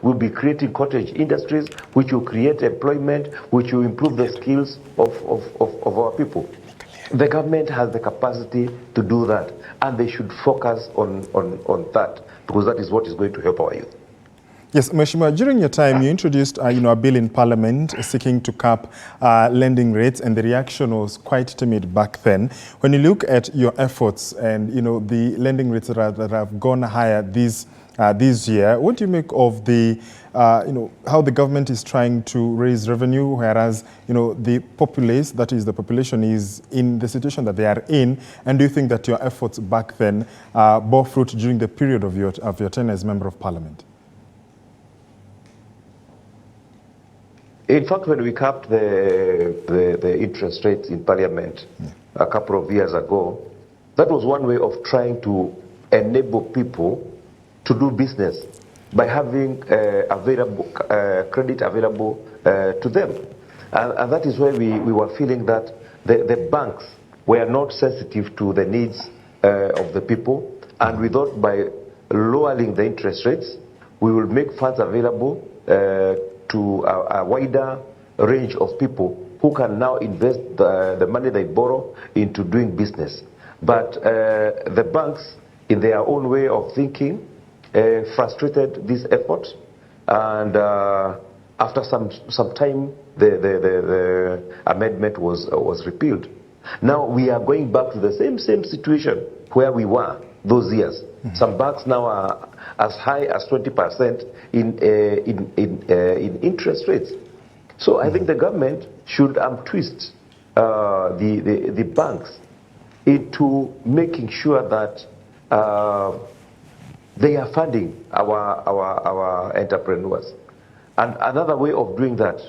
We'll be creating cottage industries, which will create employment, which will improve the skills of our people. The government has the capacity to do that, and they should focus on that, because that is what is going to help our youth. Yes, Mheshimiwa, during your time, you introduced a bill in Parliament seeking to cap lending rates, and the reaction was quite timid back then. When you look at your efforts and the lending rates that have gone higher this year, what do you make of the how the government is trying to raise revenue, whereas the populace, that is the population, is in the situation that they are in? And do you think that your efforts back then bore fruit during the period of your tenure as Member of Parliament? In fact, when we capped the interest rates in Parliament a couple of years ago, that was one way of trying to enable people to do business by having credit available to them. And that is why we were feeling that the banks were not sensitive to the needs of the people, and we thought by lowering the interest rates, we will make funds available to a wider range of people who can now invest the money they borrow into doing business. But the banks, in their own way of thinking, frustrated this effort, and after some time, the amendment was repealed. Now we are going back to the same situation where we were those years. Some banks now are as high as 20% in interest rates. So I think the government should twist the banks into making sure that they are funding our entrepreneurs. And another way of doing that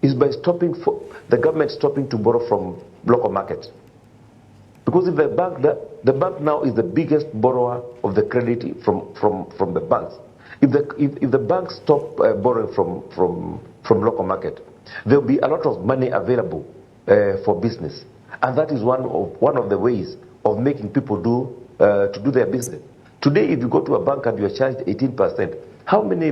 is by the government stopping to borrow from local market. Because if the bank now is the biggest borrower of the credit from the banks. If the banks stop borrowing from local market, there will be a lot of money available for business, and that is one of the ways of making people to do their business. Today, if you go to a bank and you are charged 18%, how many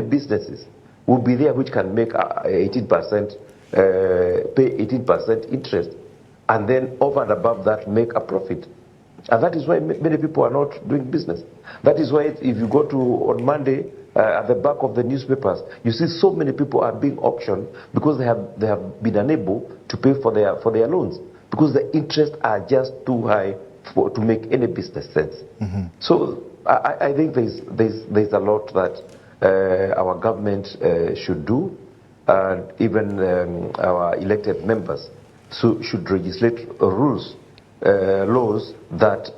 businesses will be there which can make 18%, pay 18% interest, and then over and above that make a profit? And that is why many people are not doing business. That is why if you go to on Monday at the back of the newspapers, you see so many people are being auctioned because they have been unable to pay for their loans, because the interests are just too high to make any business sense. So I think there's a lot that our government should do, and even our elected members should legislate laws that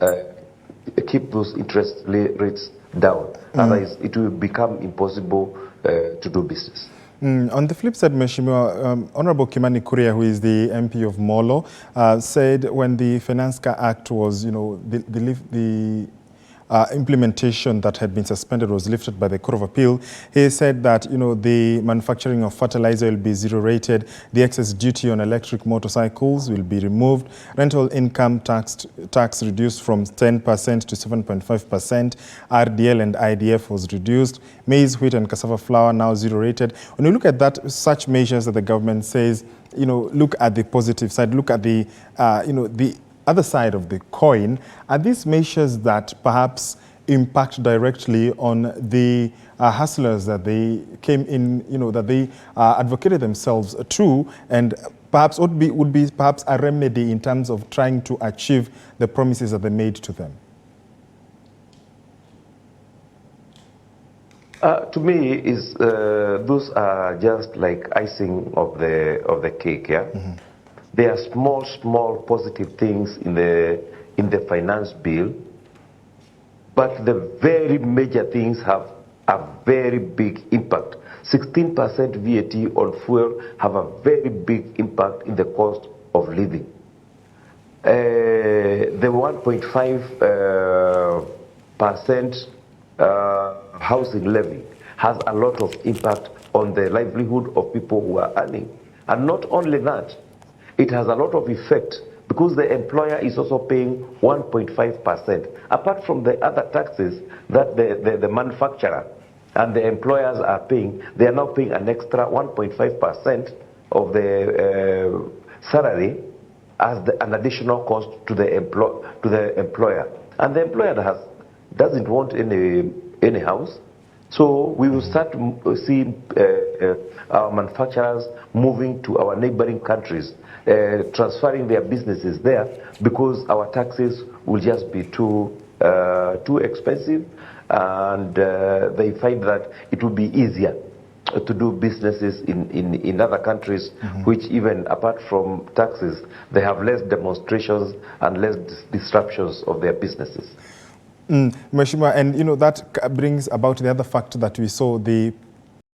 keep those interest rates down. Otherwise, it will become impossible to do business. On the flip side, Mheshimiwa, Honorable Kimani Kuria, who is the MP of Molo, said when the Finance Act was, the implementation that had been suspended was lifted by the Court of Appeal, he said that the manufacturing of fertilizer will be zero rated, the excess duty on electric motorcycles will be removed, rental income tax reduced from 10% to 7.5%, RDL and IDF was reduced, maize, wheat and cassava flour now zero rated. When you look at that, such measures that the government says, look at the positive side, look at the the other side of the coin, are these measures that perhaps impact directly on the hustlers that they came in, that they advocated themselves to, and perhaps would be perhaps a remedy in terms of trying to achieve the promises that they made to them? To me, those are just like icing of the cake, yeah. There are small positive things in the finance bill, but the very major things have a very big impact. 16% VAT on fuel have a very big impact in the cost of living. The 1.5% housing levy has a lot of impact on the livelihood of people who are earning. And not only that, it has a lot of effect because the employer is also paying 1.5%, apart from the other taxes that the manufacturer and the employers are paying, they are now paying an extra 1.5% of the salary as an additional cost to the employer. And the employer doesn't want any house. So we will start seeing our manufacturers moving to our neighboring countries, transferring their businesses there, because our taxes will just be too expensive, and they find that it will be easier to do businesses in other countries, which even apart from taxes, they have less demonstrations and less disruptions of their businesses. Mheshimiwa, and that brings about the other factor that we saw, the